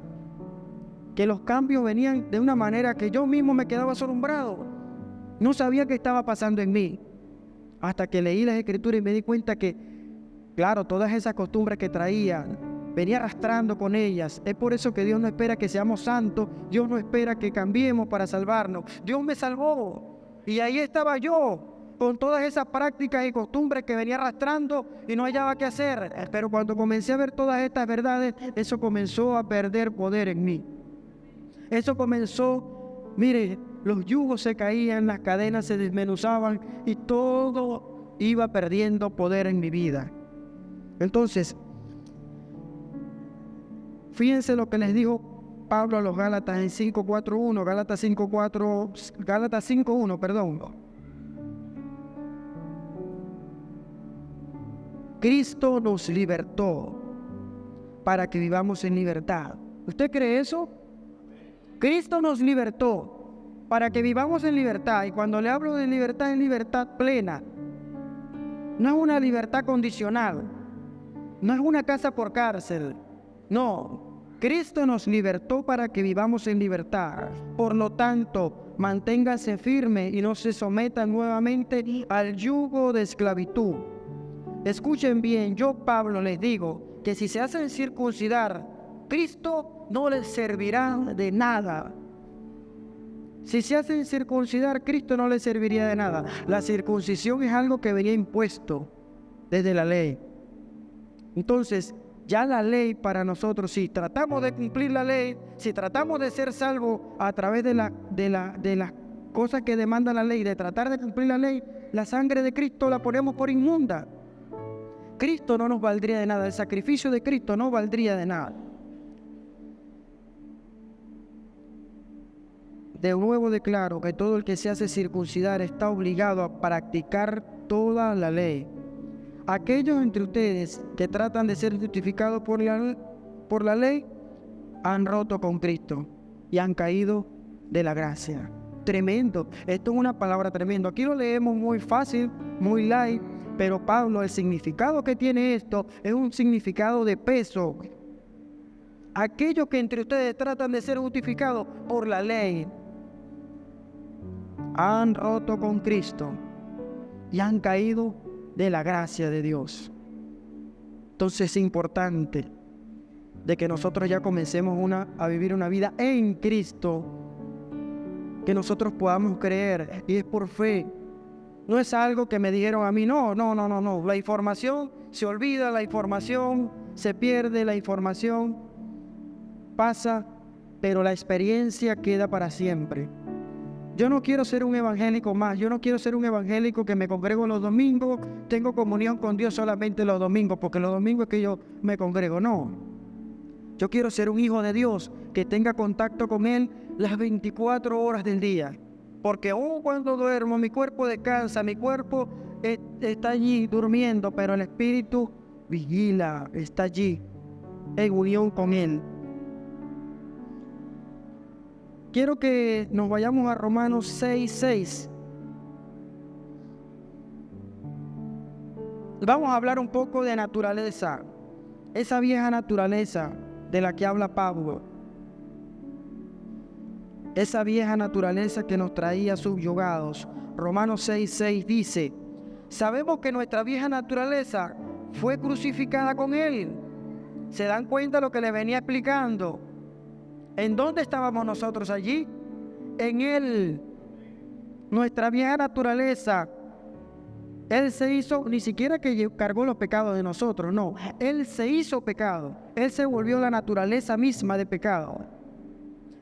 Speaker 1: que los cambios venían de una manera que yo mismo me quedaba asombrado. No sabía qué estaba pasando en mí, hasta que leí las Escrituras y me di cuenta que, claro, todas esas costumbres que traía, venía arrastrando con ellas. Es por eso que Dios no espera que seamos santos, Dios no espera que cambiemos para salvarnos. Dios me salvó y ahí estaba yo, con todas esas prácticas y costumbres que venía arrastrando y no hallaba qué hacer. Pero cuando comencé a ver todas estas verdades, eso comenzó a perder poder en mí. Eso comenzó, mire, los yugos se caían, las cadenas se desmenuzaban y todo iba perdiendo poder en mi vida. Entonces, fíjense lo que les dijo Pablo a los Gálatas en 5:4:1, Gálatas 5:1, perdón. Cristo nos libertó para que vivamos en libertad. ¿Usted cree eso? Cristo nos libertó para que vivamos en libertad. Y cuando le hablo de libertad, es libertad plena. No es una libertad condicional. No es una casa por cárcel. No. Cristo nos libertó para que vivamos en libertad. Por lo tanto, manténganse firmes y no se sometan nuevamente al yugo de esclavitud. Escuchen bien, yo Pablo les digo que si se hacen circuncidar, Cristo no les servirá de nada. Si se hacen circuncidar, Cristo no les serviría de nada. La circuncisión es algo que venía impuesto desde la ley. Entonces, ya la ley para nosotros, si tratamos de cumplir la ley, si tratamos de ser salvos a través de las cosas que demanda la ley, de tratar de cumplir la ley, la sangre de Cristo la ponemos por inmunda. Cristo no nos valdría de nada, el sacrificio de Cristo no valdría de nada. De nuevo declaro que todo el que se hace circuncidar está obligado a practicar toda la ley. Aquellos entre ustedes que tratan de ser justificados por la ley han roto con Cristo y han caído de la gracia. Tremendo, esto es una palabra tremenda. Aquí lo leemos muy fácil, muy light, pero Pablo, el significado que tiene esto es un significado de peso. Aquellos que entre ustedes tratan de ser justificados por la ley han roto con Cristo y han caído de la gracia de Dios. Entonces es importante de que nosotros ya comencemos a vivir una vida en Cristo, que nosotros podamos creer, y es por fe. No es algo que me dijeron a mí, no. La información se olvida, la información se pierde, la información pasa, pero la experiencia queda para siempre. Yo no quiero ser un evangélico más, yo no quiero ser un evangélico que me congrego los domingos, tengo comunión con Dios solamente los domingos, porque los domingos es que yo me congrego, no. Yo quiero ser un hijo de Dios, que tenga contacto con Él las 24 horas del día. Porque aún cuando duermo, mi cuerpo descansa, mi cuerpo está allí durmiendo, pero el espíritu vigila, está allí, en unión con Él. Quiero que nos vayamos a Romanos 6:6. Vamos a hablar un poco de naturaleza, esa vieja naturaleza de la que habla Pablo. Esa vieja naturaleza que nos traía subyugados. Romanos 6:6 dice: sabemos que nuestra vieja naturaleza fue crucificada con Él. ¿Se dan cuenta lo que les venía explicando? ¿En dónde estábamos nosotros allí? En Él. Nuestra vieja naturaleza. Él se hizo, ni siquiera que cargó los pecados de nosotros, no. Él se hizo pecado. Él se volvió la naturaleza misma de pecado.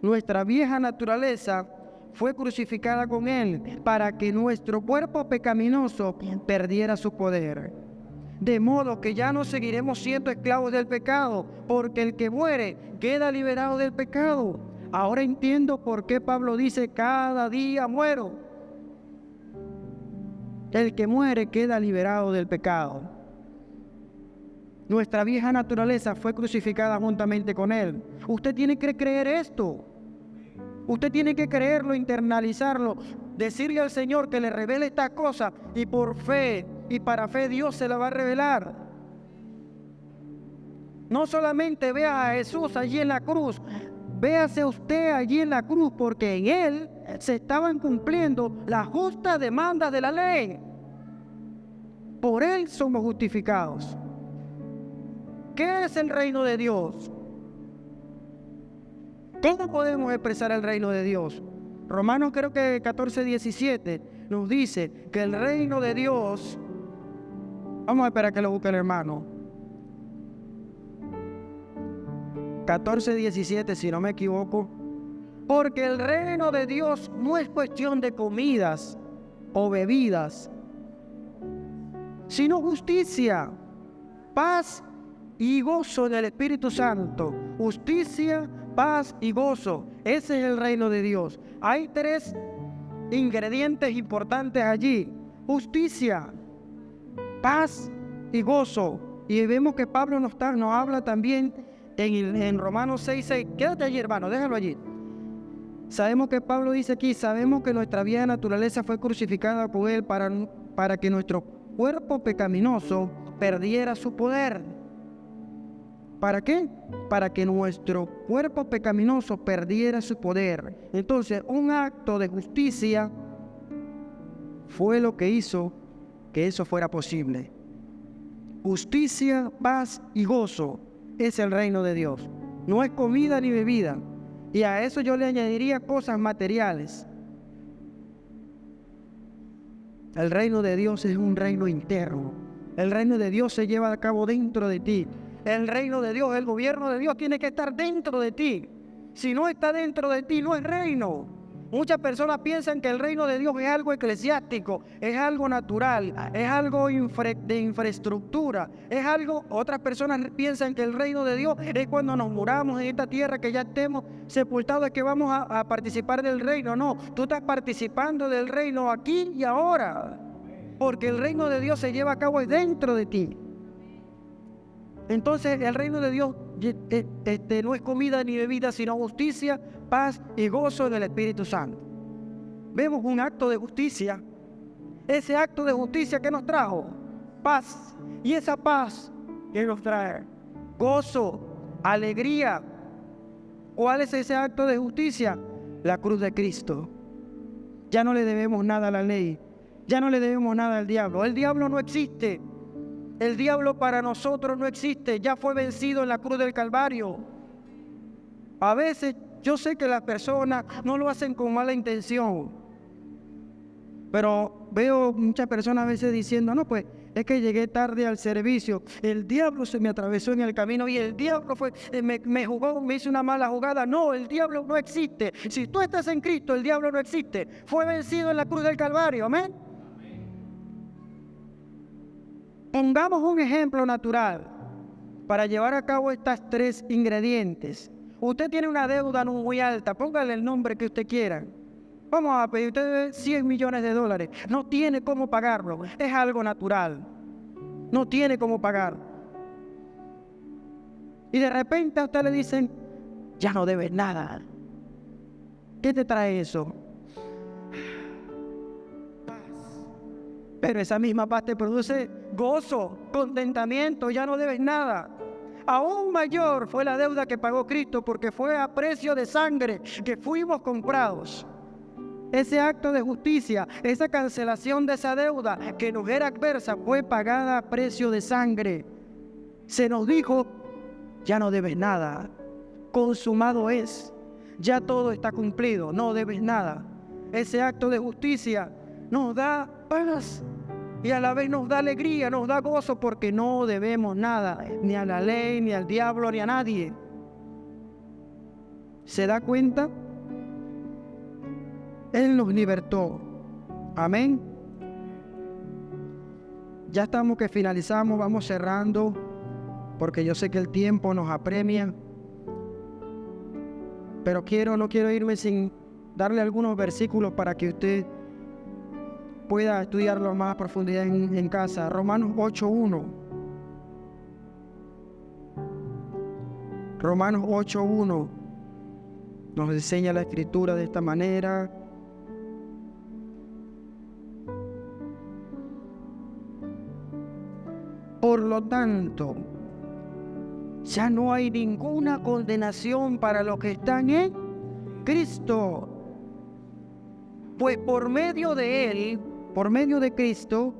Speaker 1: Nuestra vieja naturaleza fue crucificada con Él para que nuestro cuerpo pecaminoso perdiera su poder. De modo que ya no seguiremos siendo esclavos del pecado, porque el que muere queda liberado del pecado. Ahora entiendo por qué Pablo dice: cada día muero. El que muere queda liberado del pecado. Nuestra vieja naturaleza fue crucificada juntamente con Él. Usted tiene que creer esto. Usted tiene que creerlo, internalizarlo, decirle al Señor que le revele estas cosas, y por fe y para fe Dios se la va a revelar. No solamente vea a Jesús allí en la cruz, véase usted allí en la cruz, porque en Él se estaban cumpliendo las justas demandas de la ley. Por Él somos justificados. ¿Qué es el reino de Dios? ¿Cómo podemos expresar el reino de Dios? Romanos creo que 14:17 nos dice que el reino de Dios, vamos a esperar que lo busque el hermano, 14:17 si no me equivoco, porque el reino de Dios no es cuestión de comidas o bebidas, sino justicia, paz y gozo en el Espíritu Santo. Justicia, paz y gozo. Ese es el reino de Dios. Hay 3 ingredientes importantes allí: justicia, paz y gozo. Y vemos que Pablo nos habla también en Romanos 6:6. Quédate allí, hermano, déjalo allí. Sabemos que Pablo dice aquí: sabemos que nuestra vieja naturaleza fue crucificada por él para que nuestro cuerpo pecaminoso perdiera su poder. ¿Para qué? Para que nuestro cuerpo pecaminoso perdiera su poder. Entonces, un acto de justicia fue lo que hizo que eso fuera posible. Justicia, paz y gozo es el reino de Dios. No es comida ni bebida. Y a eso yo le añadiría cosas materiales. El reino de Dios es un reino interno. El reino de Dios se lleva a cabo dentro de ti. El reino de Dios, el gobierno de Dios tiene que estar dentro de ti. Si no está dentro de ti, no es reino. Muchas personas piensan que el reino de Dios es algo eclesiástico, es algo natural, es algo de infraestructura, es algo... Otras personas piensan que el reino de Dios es cuando nos muramos en esta tierra, que ya estemos sepultados, es que vamos a participar del reino. No, tú estás participando del reino aquí y ahora, porque el reino de Dios se lleva a cabo dentro de ti. Entonces el reino de Dios no es comida ni bebida, sino justicia, paz y gozo en el Espíritu Santo. Vemos un acto de justicia. Ese acto de justicia que nos trajo paz, y esa paz que nos trae gozo, alegría. ¿Cuál es ese acto de justicia? La cruz de Cristo. Ya no le debemos nada a la ley, ya no le debemos nada al diablo. El diablo no existe. El diablo para nosotros no existe, ya fue vencido en la cruz del Calvario. A veces yo sé que las personas no lo hacen con mala intención, pero veo muchas personas a veces diciendo: no, pues es que llegué tarde al servicio, el diablo se me atravesó en el camino y el diablo me jugó, me hizo una mala jugada. No, el diablo no existe. Si tú estás en Cristo, el diablo no existe. Fue vencido en la cruz del Calvario, amén. Pongamos un ejemplo natural para llevar a cabo estas 3 ingredientes. Usted tiene una deuda no muy alta, póngale el nombre que usted quiera. Vamos a pedir, usted debe $100 millones, no tiene cómo pagarlo, es algo natural, no tiene cómo pagar. Y de repente a usted le dicen: ya no debes nada. ¿Qué te trae eso? Pero esa misma paz te produce gozo, contentamiento, ya no debes nada. Aún mayor fue la deuda que pagó Cristo, porque fue a precio de sangre que fuimos comprados. Ese acto de justicia, esa cancelación de esa deuda que nos era adversa, fue pagada a precio de sangre. Se nos dijo: ya no debes nada, consumado es, ya todo está cumplido, no debes nada. Ese acto de justicia nos da paz y a la vez nos da alegría, nos da gozo, porque no debemos nada, ni a la ley, ni al diablo, ni a nadie. ¿Se da cuenta? Él nos libertó. Amén. Ya estamos que finalizamos, vamos cerrando, porque yo sé que el tiempo nos apremia. Pero no quiero irme sin darle algunos versículos para que usted pueda estudiarlo más a profundidad en casa. Romanos 8:1. Romanos 8:1 nos enseña la Escritura de esta manera. Por lo tanto, ya no hay ninguna condenación para los que están en Cristo. Pues por medio de Él, por medio de Cristo,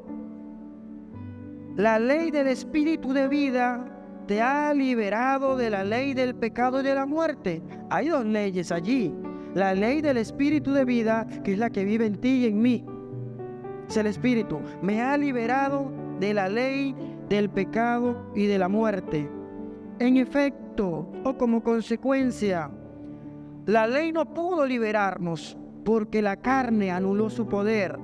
Speaker 1: la ley del Espíritu de vida te ha liberado de la ley del pecado y de la muerte. Hay 2 leyes allí. La ley del Espíritu de vida, que es la que vive en ti y en mí. Es el Espíritu. Me ha liberado de la ley, del pecado y de la muerte. En efecto, o como consecuencia, la ley no pudo liberarnos porque la carne anuló su poder.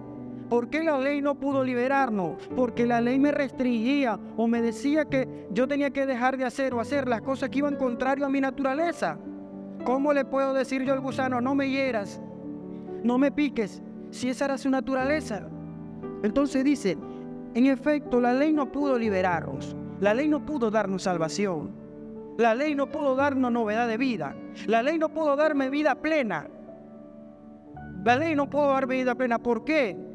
Speaker 1: ¿Por qué la ley no pudo liberarnos? Porque la ley me restringía o me decía que yo tenía que dejar de hacer o hacer las cosas que iban contrario a mi naturaleza. ¿Cómo le puedo decir yo al gusano, no me hieras, no me piques, si esa era su naturaleza? Entonces dice, en efecto, la ley no pudo liberarnos. La ley no pudo darnos salvación. La ley no pudo darnos novedad de vida. La ley no pudo darme vida plena. La ley no pudo darme vida plena. ¿Por qué?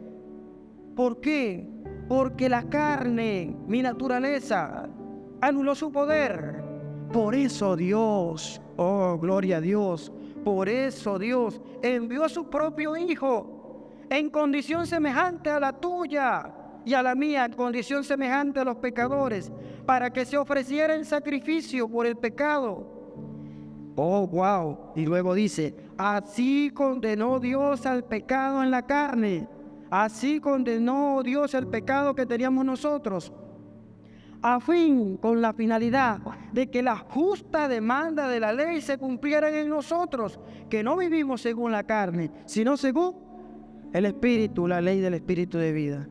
Speaker 1: ¿Por qué? Porque la carne, mi naturaleza, anuló su poder. Por eso Dios, oh gloria a Dios, por eso Dios envió a su propio Hijo en condición semejante a la tuya y a la mía, en condición semejante a los pecadores, para que se ofreciera en sacrificio por el pecado. Oh, wow. Y luego dice, así condenó Dios al pecado en la carne. Así condenó Dios el pecado que teníamos nosotros, a fin, con la finalidad de que la justa demanda de la ley se cumpliera en nosotros, que no vivimos según la carne, sino según el Espíritu, la ley del Espíritu de vida.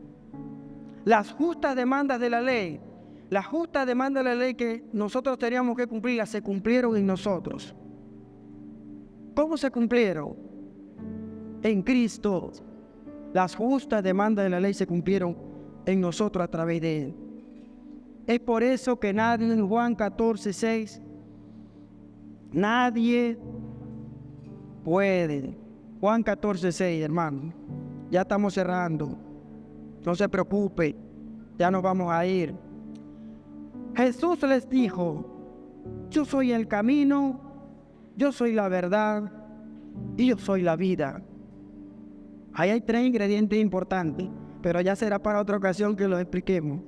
Speaker 1: Las justas demandas de la ley, las justas demandas de la ley que nosotros teníamos que cumplirlas, se cumplieron en nosotros. ¿Cómo se cumplieron? En Cristo. Las justas demandas de la ley se cumplieron en nosotros a través de Él. Es por eso que nadie, en Juan 14:6, nadie puede. Juan 14:6, hermano. Ya estamos cerrando. No se preocupe, ya nos vamos a ir. Jesús les dijo, yo soy el camino, yo soy la verdad y yo soy la vida. Ahí hay 3 ingredientes importantes, pero ya será para otra ocasión que los expliquemos.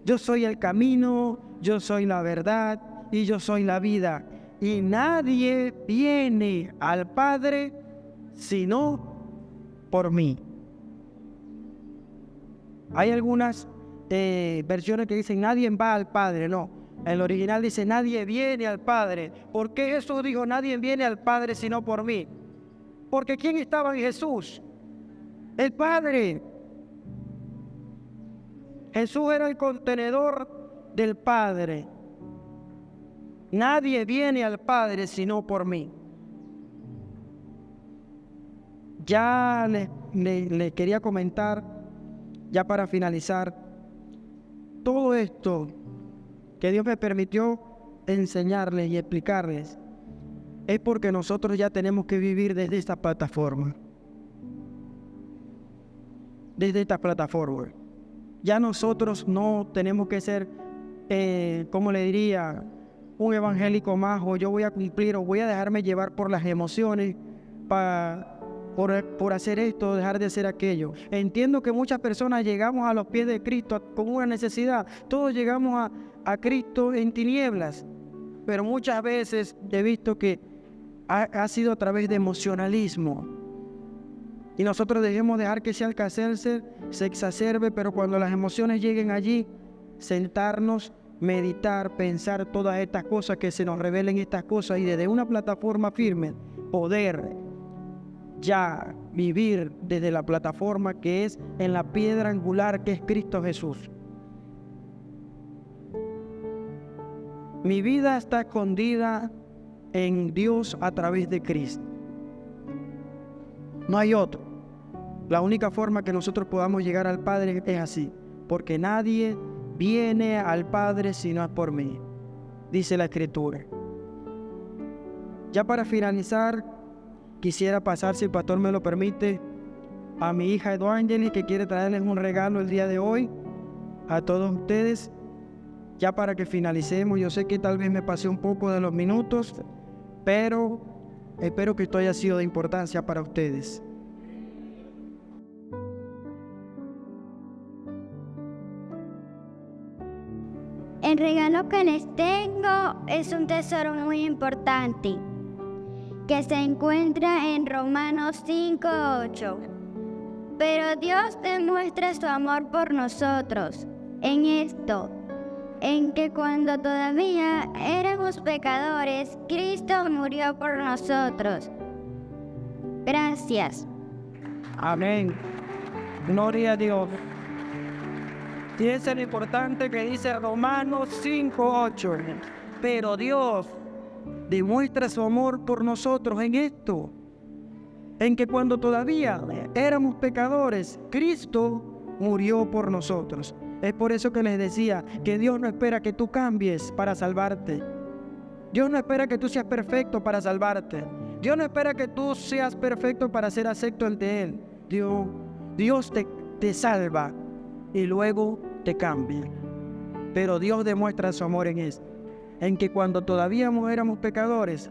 Speaker 1: Yo soy el camino, yo soy la verdad y yo soy la vida. Y nadie viene al Padre sino por mí. Hay algunas versiones que dicen nadie va al Padre. No, en el original dice nadie viene al Padre. ¿Por qué Jesús dijo nadie viene al Padre sino por mí? Porque ¿quién estaba en Jesús? El Padre. Jesús era el contenedor del Padre. Nadie viene al Padre sino por mí. Ya le quería comentar, ya para finalizar, todo esto que Dios me permitió enseñarles y explicarles es porque nosotros ya tenemos que vivir desde esta plataforma. Desde esta plataforma. Ya nosotros no tenemos que ser, ¿cómo le diría? Un evangélico más, o yo voy a cumplir, o voy a dejarme llevar por las emociones por hacer esto, dejar de hacer aquello. Entiendo que muchas personas llegamos a los pies de Cristo con una necesidad. Todos llegamos a Cristo en tinieblas, pero muchas veces he visto que ha sido a través de emocionalismo. Y nosotros debemos dejar que ese alcance se exacerbe, pero cuando las emociones lleguen allí, sentarnos, meditar, pensar todas estas cosas, que se nos revelen estas cosas, y desde una plataforma firme poder ya vivir desde la plataforma que es en la piedra angular que es Cristo Jesús. Mi vida está escondida en Dios a través de Cristo. No hay otro. La única forma que nosotros podamos llegar al Padre es así, porque nadie viene al Padre si no es por mí, dice la Escritura. Ya para finalizar, quisiera pasar, si el pastor me lo permite, a mi hija Eduangeli, que quiere traerles un regalo el día de hoy a todos ustedes. Ya para que finalicemos, yo sé que tal vez me pasé un poco de los minutos, pero espero que esto haya sido de importancia para ustedes.
Speaker 2: El regalo que les tengo es un tesoro muy importante que se encuentra en Romanos 5:8. Pero Dios demuestra su amor por nosotros en esto, en que cuando todavía éramos pecadores, Cristo murió por nosotros. Gracias.
Speaker 1: Amén. Gloria a Dios. Y eso es lo importante que dice Romanos 5:8. Pero Dios demuestra su amor por nosotros en esto, en que cuando todavía éramos pecadores, Cristo murió por nosotros. Es por eso que les decía que Dios no espera que tú cambies para salvarte. Dios no espera que tú seas perfecto para salvarte. Dios no espera que tú seas perfecto para ser acepto ante Él. Dios te salva y luego te cambia. Pero Dios demuestra su amor en esto, en que cuando todavía éramos pecadores,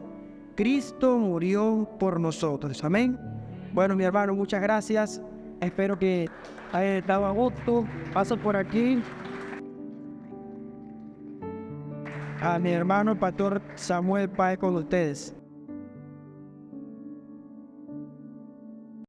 Speaker 1: Cristo murió por nosotros. Amén. Bueno, mi hermano, muchas gracias. Espero que haya estado a gusto. Paso por aquí a mi hermano el pastor Samuel Páez con ustedes.